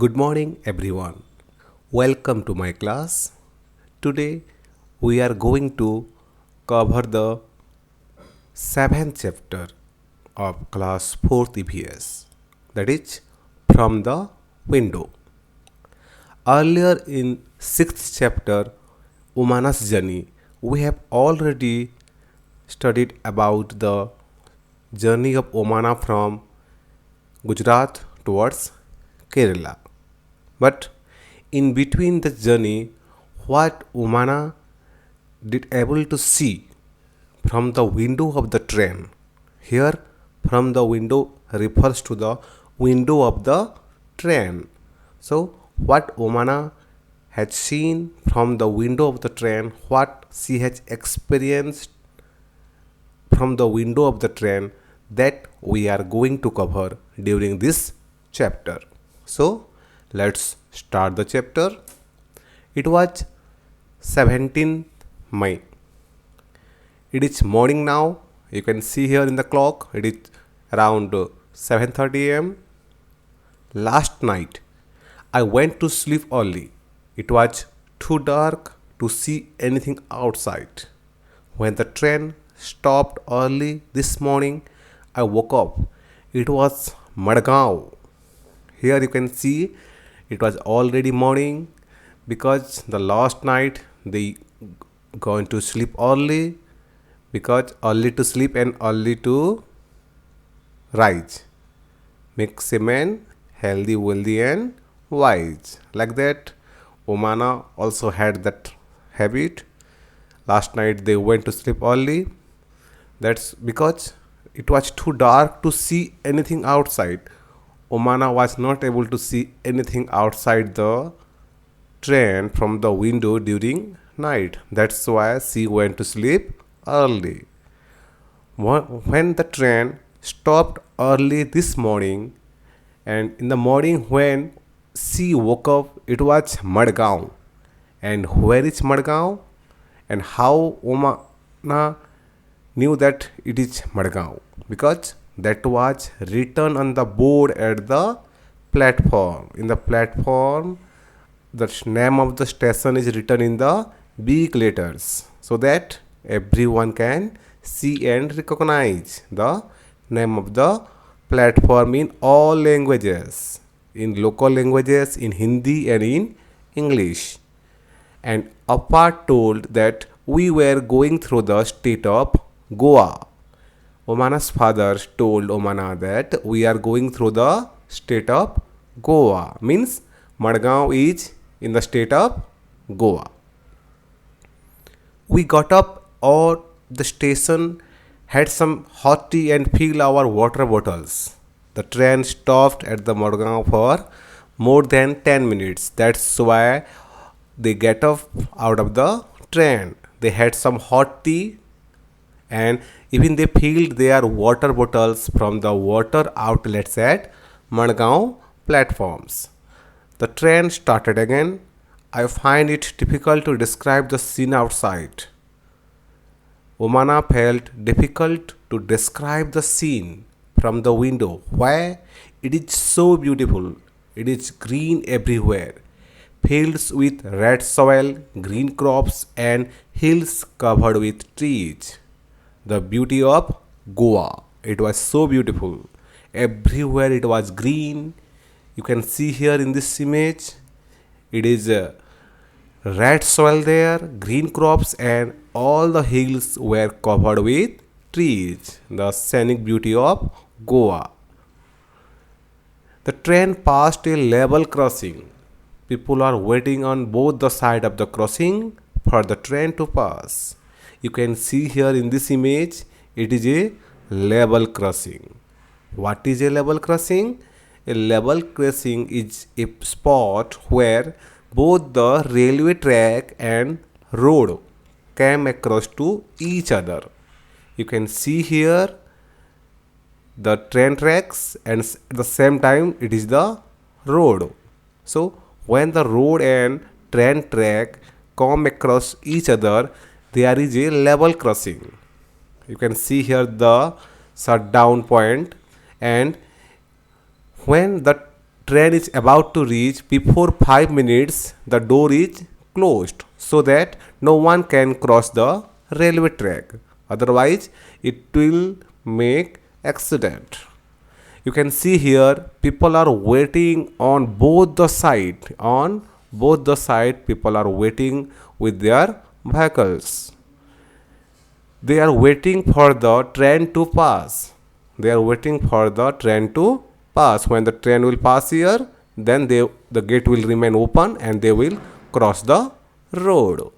Good morning, everyone. Welcome to my class. Today, we are going to cover the seventh chapter of class 4th EVS, that is, from the window. Earlier in 6th chapter, Umana's journey, we have already studied about the journey of Omana from Gujarat towards Kerala. But in between the journey, what Umana did able to see from the window of the train. Here, from the window refers to the window of the train. So, what Umana had seen from the window of the train, what she has experienced from the window of the train, that we are going to cover during this chapter. So, let's start the chapter. It was 17th May. It is morning now. You can see here in the clock. It is around 7:30 a.m. Last night, I went to sleep early. It was too dark to see anything outside. When the train stopped early this morning, I woke up. It was Madgaon. Here you can see it was already morning because the last night they going to sleep early, because early to sleep and early to rise makes a man healthy, wealthy, and wise. Like that, Omana also had that habit. Last night they went to sleep early. That's because it was too dark to see anything outside. Omana was not able to see anything outside the train from the window during night. That's why she went to sleep early. When the train stopped early this morning, and in the morning when she woke up, it was Madgaon. And where is Madgaon? And how Omana knew that it is Madgaon? Because that was written on the board at the platform. In the platform, the name of the station is written in the big letters so that everyone can see and recognize the name of the platform in all languages, in local languages, in Hindi and in English. And Appa told that we were going through the state of Goa. Omana's father told Omana that we are going through the state of Goa. Means Madgaon is in the state of Goa. We got up at the station, had some hot tea and filled our water bottles. The train stopped at the Madgaon for more than 10 minutes. That's why they get up out of the train. They had some hot tea and even they filled their water bottles from the water outlets at Madgaon platforms. The train started again. I find it difficult to describe the scene outside. Omana felt difficult to describe the scene from the window. Why? It is so beautiful. It is green everywhere. Fields with red soil, green crops, and hills covered with trees. The beauty of Goa. It was so beautiful. Everywhere it was green. You can see here in this image, it is red soil there, green crops, and all the hills were covered with trees. The scenic beauty of Goa. The train passed a level crossing. People are waiting on both the side of the crossing for the train to pass. You can see here in this image, it is a level crossing. What is a level crossing? A level crossing is a spot where both the railway track and road came across to each other. You can see here the train tracks and at the same time it is the road. So when the road and train track come across each other, there is a level crossing. You can see here the shutdown point, and when the train is about to reach, before 5 minutes the door is closed so that no one can cross the railway track. Otherwise, it will make accident. You can see here people are waiting on both the side. On both the side, people are waiting with their vehicles. They are waiting for the train to pass. They are waiting for the train to pass. When the train will pass here, then the gate will remain open and they will cross the road.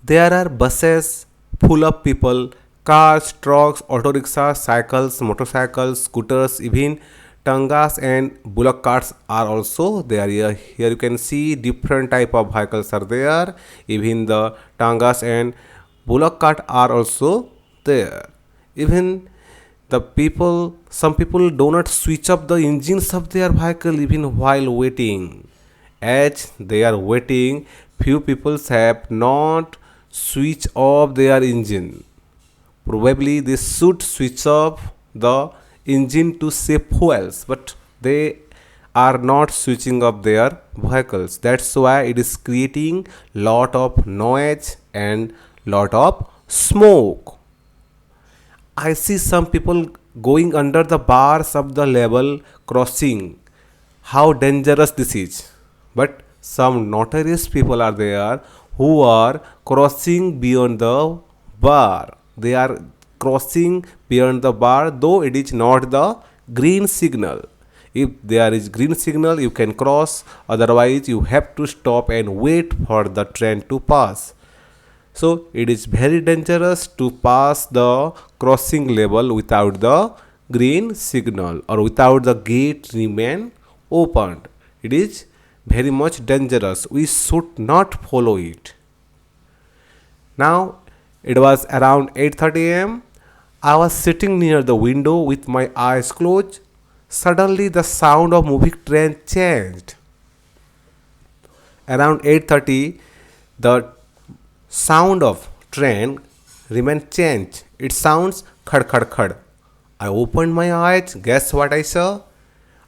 There are buses full of people, cars, trucks, auto rickshaws, cycles, motorcycles, scooters, even tangas and bullock carts are also there. Here you can see different type of vehicles are there. Even the tangas and bullock cart are also there. Even some people do not switch up the engines of their vehicle even while waiting. As they are waiting, few people have not switch off their engine. Probably they should switch off the engine to save fuels, but they are not switching off their vehicles. That's why it is creating lot of noise and lot of smoke. I see some people going under the bars of the level crossing. How dangerous this is. But some notorious people are there who are crossing beyond the bar. They are crossing beyond the bar, though it is not the green signal. If there is green signal, you can cross. Otherwise, you have to stop and wait for the train to pass. So it is very dangerous to pass the crossing level without the green signal or without the gate remain opened. It is very much dangerous. We should not follow it. Now it was around 8:30 am. I was sitting near the window with my eyes closed. Suddenly the sound of moving train changed. Around 8:30 the sound of train remained changed. It sounds khad khad khad. I opened my eyes. Guess what I saw?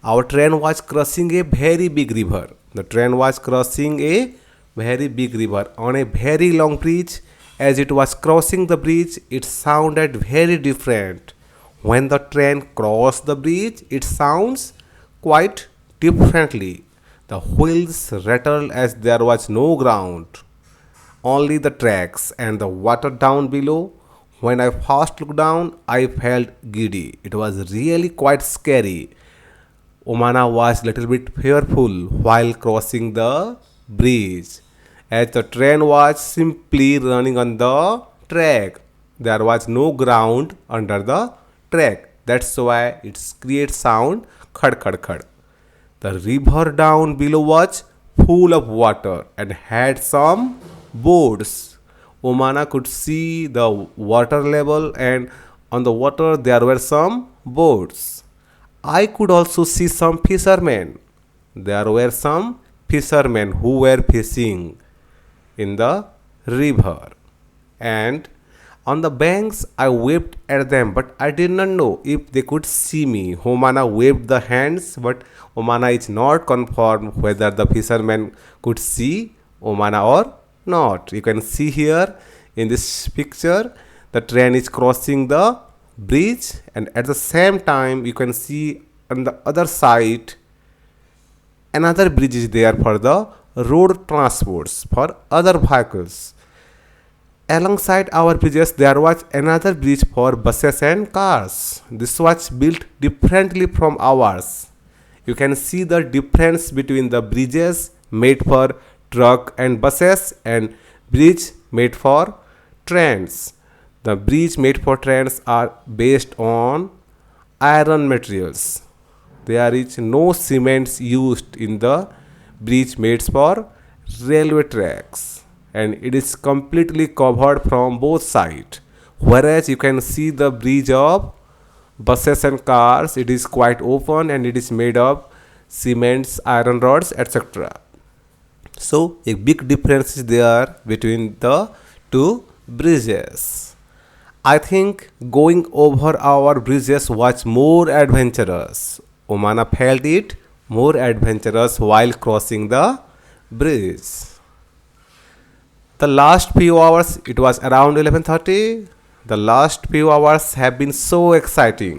Our train was crossing a very big river. The train was crossing a very big river on a very long bridge. As it was crossing the bridge, it sounded very different. When the train crossed the bridge, it sounds quite differently. The wheels rattled as there was no ground, only the tracks and the water down below. When I first looked down, I felt giddy. It was really quite scary. Omana was little bit fearful while crossing the bridge, as the train was simply running on the track. There was no ground under the track. That's why it creates sound khad khad khad. The river down below was full of water and had some boats. Omana could see the water level, and on the water there were some boats. I could also see some fishermen. There were some fishermen who were fishing in the river. And on the banks, I waved at them, but I did not know if they could see me. Omana waved the hands, but Omana is not confirmed whether the fishermen could see Omana or not. You can see here in this picture, the train is crossing the bridge, and at the same time, you can see on the other side another bridge is there for the road transports for other vehicles. Alongside our bridges, there was another bridge for buses and cars. This was built differently from ours. You can see the difference between the bridges made for truck and buses and bridge made for trains. The bridge made for trains are based on iron materials. There is no cements used in the bridge made for railway tracks, and it is completely covered from both sides. Whereas you can see the bridge of buses and cars, it is quite open and it is made of cements, iron rods, etc. So a big difference is there between the two bridges. I think going over our bridges was more adventurous. Omana felt it more adventurous while crossing the bridge. The last few hours, it was around 11:30. The last few hours have been so exciting.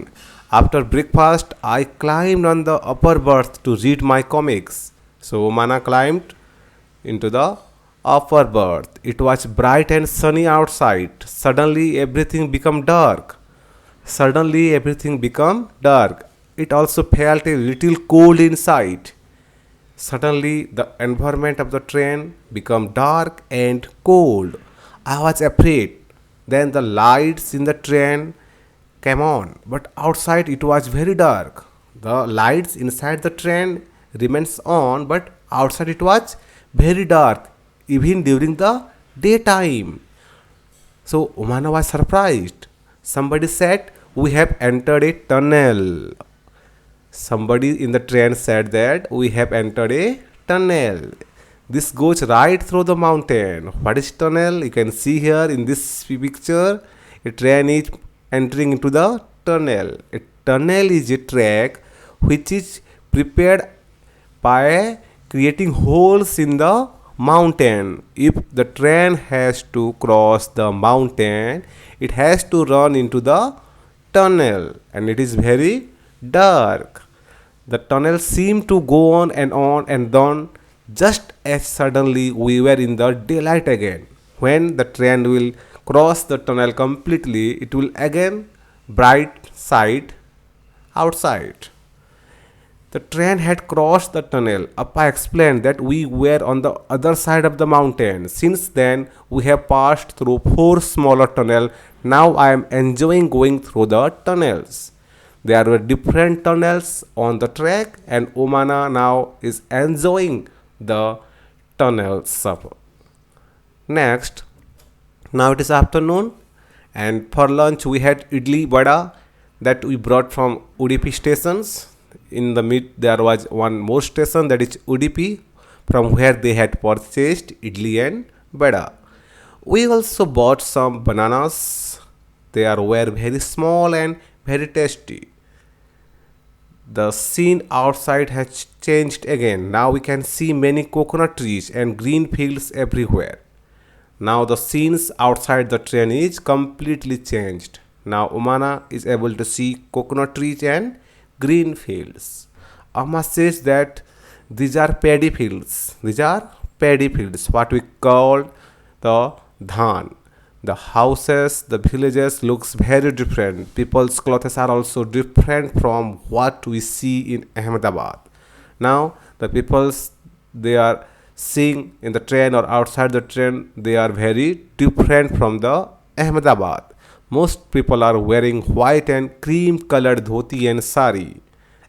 After breakfast, I climbed on the upper berth to read my comics. So Omana climbed into the upper berth. It was bright and sunny outside. Suddenly everything became dark. Suddenly everything became dark. It also felt a little cold inside. Suddenly the environment of the train became dark and cold. I was afraid. Then the lights in the train came on, but outside it was very dark. The lights inside the train remains on, but outside it was very dark, even during the daytime. So Umana was surprised. Somebody said, "We have entered a tunnel." Somebody in the train said that we have entered a tunnel. This goes right through the mountain. What is tunnel? You can see here in this picture. A train is entering into the tunnel. A tunnel is a track which is prepared by creating holes in the mountain. If the train has to cross the mountain, it has to run into the tunnel, and it is very dark. The tunnel seemed to go on and on, just as suddenly we were in the daylight again. When the train will cross the tunnel completely, it will again bright side outside. The train had crossed the tunnel. Appa explained that we were on the other side of the mountain. Since then, we have passed through four smaller tunnels. Now I am enjoying going through the tunnels. There were different tunnels on the track, and Omana now is enjoying the tunnels. Next, now it is afternoon, and for lunch we had idli vada that we brought from Udupi stations. In the mid, there was one more station, that is Udupi, from where they had purchased idli and vada. We also bought some bananas. They were very small and very tasty. The scene outside has changed again. Now we can see many coconut trees and green fields everywhere. Now the scenes outside the train is completely changed. Now Umana is able to see coconut trees and green fields. Amma says that these are paddy fields. These are paddy fields, what we call the dhan. The houses, the villages looks very different. People's clothes are also different from what we see in Ahmedabad. Now the people's, they are seeing in the train or outside the train, they are very different from the Ahmedabad. Most people are wearing white and cream colored dhoti and sari.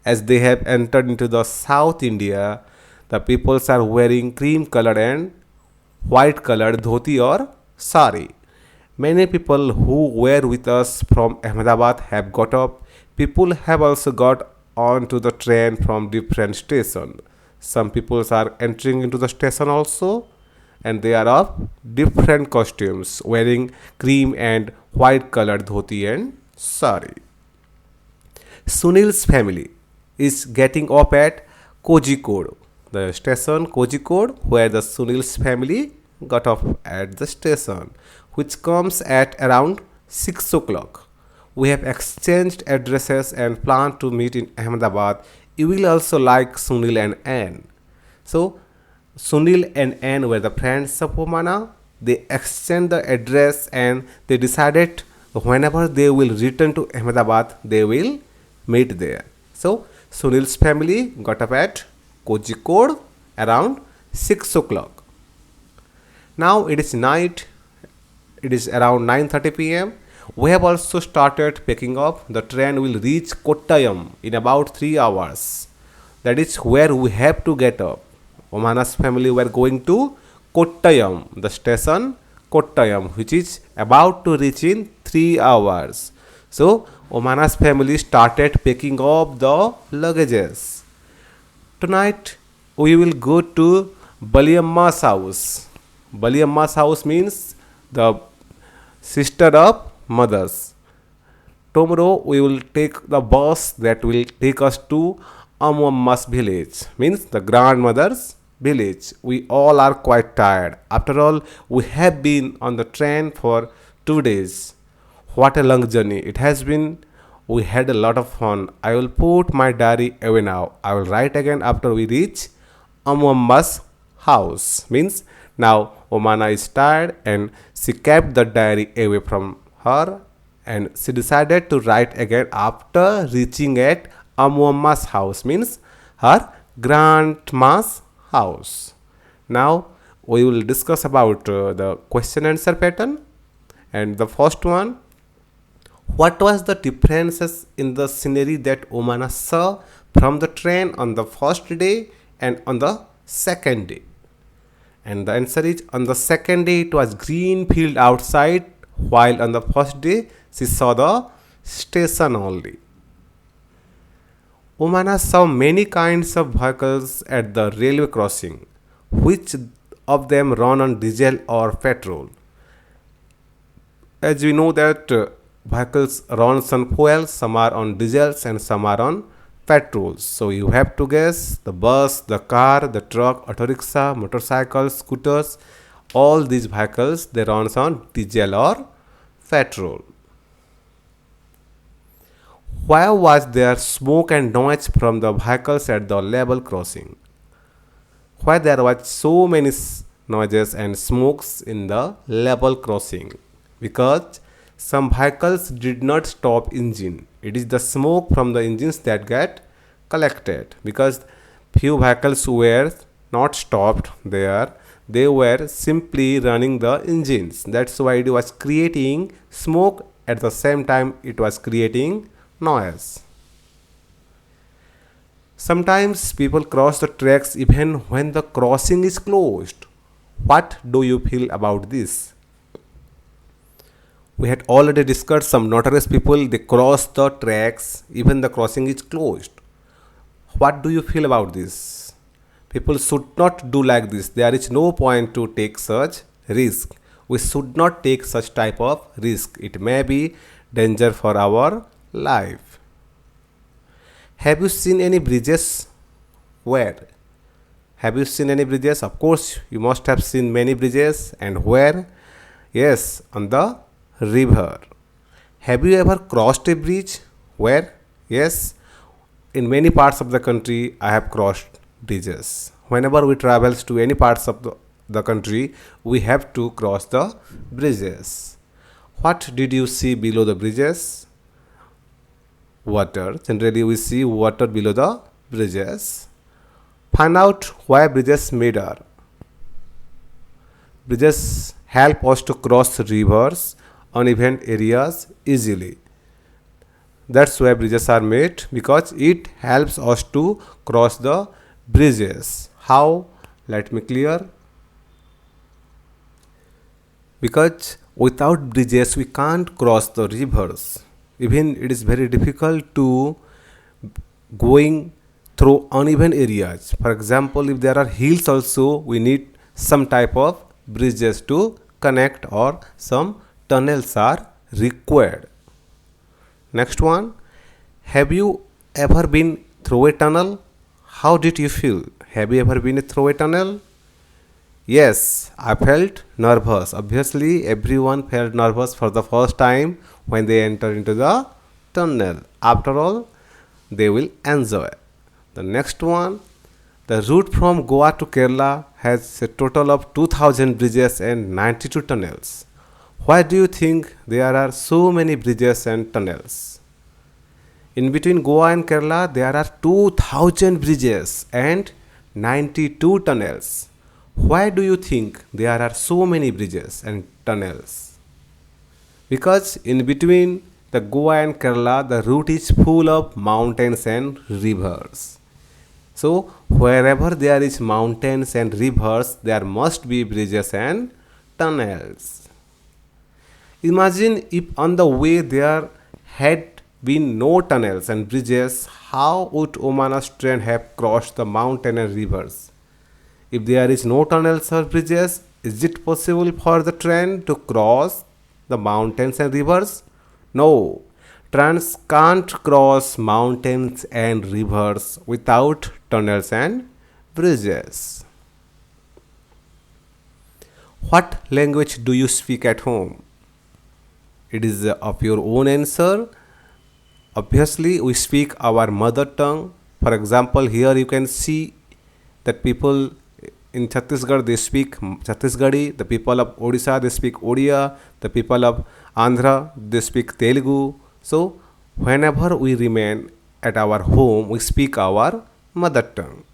As they have entered into the South India, the peoples are wearing cream colored and white colored dhoti or sari. Many people who were with us from Ahmedabad have got up. People have also got onto the train from different stations. Some people are entering into the station also, and they are of different costumes, wearing cream and white colored dhoti and sari. Sunil's family is getting up at Kozhikode, the station Kozhikode, where the Sunil's family got off at the station, which comes at around 6 o'clock. We have exchanged addresses and plan to meet in Ahmedabad. You will also like Sunil and Anne. So, Sunil and Anne were the friends of Omana. They exchanged the address and they decided whenever they will return to Ahmedabad, they will meet there. So, Sunil's family got up at Kozhikode around 6 o'clock. Now it is night. It is around 9:30 p.m. We have also started picking up. The train will reach Kottayam in about 3 hours. That is where we have to get up. Omana's family were going to Kottayam, the station Kottayam, which is about to reach in 3 hours. So Omana's family started picking up the luggages. Tonight we will go to Baliamma's house. Baliamma's house means the sister of mothers. Tomorrow we will take the bus that will take us to Amamma's village, means the grandmother's village. We all are quite tired. After all, we have been on the train for 2 days. What a long journey it has been. We had a lot of fun. I will put my diary away now. I will write again after we reach Amamma's house. Means now Omana is tired and she kept the diary away from her and she decided to write again after reaching at Amamma's house. Means her grandma's house. Now we will discuss about the question answer pattern. And the first one, what was the differences in the scenery that Omana saw from the train on the first day and on the second day? And the answer is, on the second day it was green field outside, while on the first day she saw the station only. Omana saw many kinds of vehicles at the railway crossing. Which of them run on diesel or petrol? As we know that vehicles run on fuel, some are on diesels and some are on petrols. So you have to guess the bus, the car, the truck, auto rickshaw, motorcycles, scooters, all these vehicles they run on diesel or petrol. Why was there smoke and noise from the vehicles at the level crossing? Why there was so many noises and smokes in the level crossing? Because some vehicles did not stop engine. It is the smoke from the engines that get collected, because few vehicles were not stopped there. They were simply running the engines. That's why it was creating smoke. At the same time it was creating noise. Sometimes people cross the tracks even when the crossing is closed. What do you feel about this? We had already discussed some notorious people, they cross the tracks even the crossing is closed. What do you feel about this? People should not do like this. There is no point to take such risk. We should not take such type of risk. It may be danger for our life. Have you seen any bridges? Where? Have you seen any bridges? Of course, you must have seen many bridges. And where? Yes, on the river. Have you ever crossed a bridge? Where? Yes, in many parts of the country I have crossed bridges. Whenever we travel to any parts of the country, we have to cross the bridges. What did you see below the bridges? Water. Generally we see water below the bridges. Find out why bridges matter. Bridges help us to cross rivers, uneven areas easily. That's why bridges are made, because it helps us to cross the bridges. How? Let me clear. Because without bridges we can't cross the rivers. Even it is very difficult to going through uneven areas. For example, if there are hills also, we need some type of bridges to connect, or some tunnels are required. Next one, have you ever been through a tunnel? How did you feel? Have you ever been through a tunnel? Yes, I felt nervous. Obviously, everyone felt nervous for the first time when they enter into the tunnel. After all, they will enjoy. The next one, the route from Goa to Kerala has a total of 2000 bridges and 92 tunnels. Why do you think there are so many bridges and tunnels? In between Goa and Kerala, there are 2000 bridges and 92 tunnels. Why do you think there are so many bridges and tunnels? Because in between the Goa and Kerala, the route is full of mountains and rivers. So wherever there is mountains and rivers, there must be bridges and tunnels. Imagine if on the way there had been no tunnels and bridges, how would Omana's train have crossed the mountain and rivers? If there is no tunnels or bridges, is it possible for the train to cross the mountains and rivers? No. Trains can't cross mountains and rivers without tunnels and bridges. What language do you speak at home? It is of your own answer. Obviously, we speak our mother tongue. For example, here you can see that people in Chhattisgarh they speak Chhattisgarhi, the people of Odisha they speak Odia, the people of Andhra they speak Telugu. So, whenever we remain at our home, we speak our mother tongue.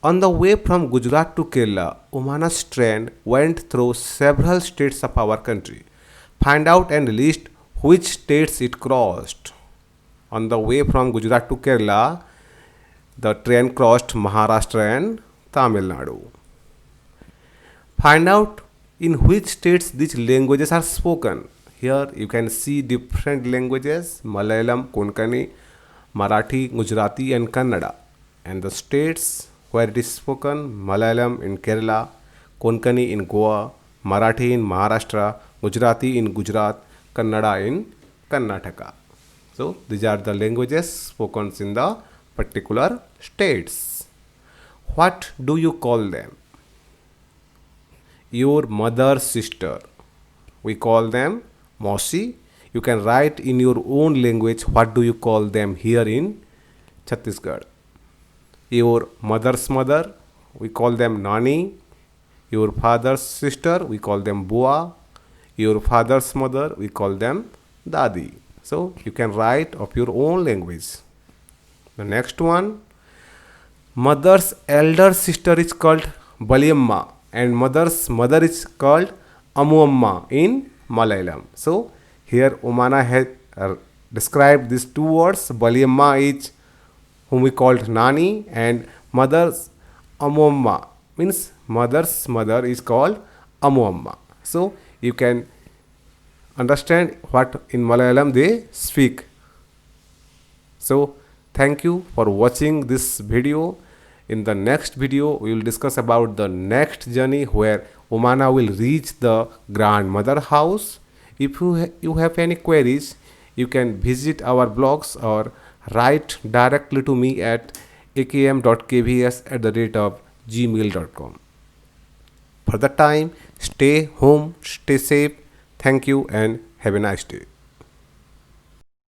On the way from Gujarat to Kerala, Umana's train went through several states of our country. Find out and list which states it crossed. On the way from Gujarat to Kerala, the train crossed Maharashtra and Tamil Nadu. Find out in which states these languages are spoken. Here you can see different languages: Malayalam, Konkani, Marathi, Gujarati, and Kannada. And the states where it is spoken: Malayalam in Kerala, Konkani in Goa, Marathi in Maharashtra, Gujarati in Gujarat, Kannada in Karnataka. So these are the languages spoken in the particular states. What do you call them? Your mother's sister. We call them Mosi. You can write in your own language what do you call them here in Chhattisgarh. Your mother's mother, we call them Nani. Your father's sister, we call them Bua. Your father's mother, we call them Dadi. So you can write of your own language. The next one, mother's elder sister is called Baliamma and mother's mother is called Amuamma in Malayalam. So here Umana has described these two words. Baliamma is whom we called Nani and mother's Amuamma means mother's mother is called Amuamma. So you can understand what in Malayalam they speak. So thank you for watching this video. In the next video, we will discuss about the next journey where Umana will reach the grandmother house. If you have any queries, you can visit our blogs or write directly to me at akm.kvs@gmail.com. For the time, stay home, stay safe. Thank you and have a nice day.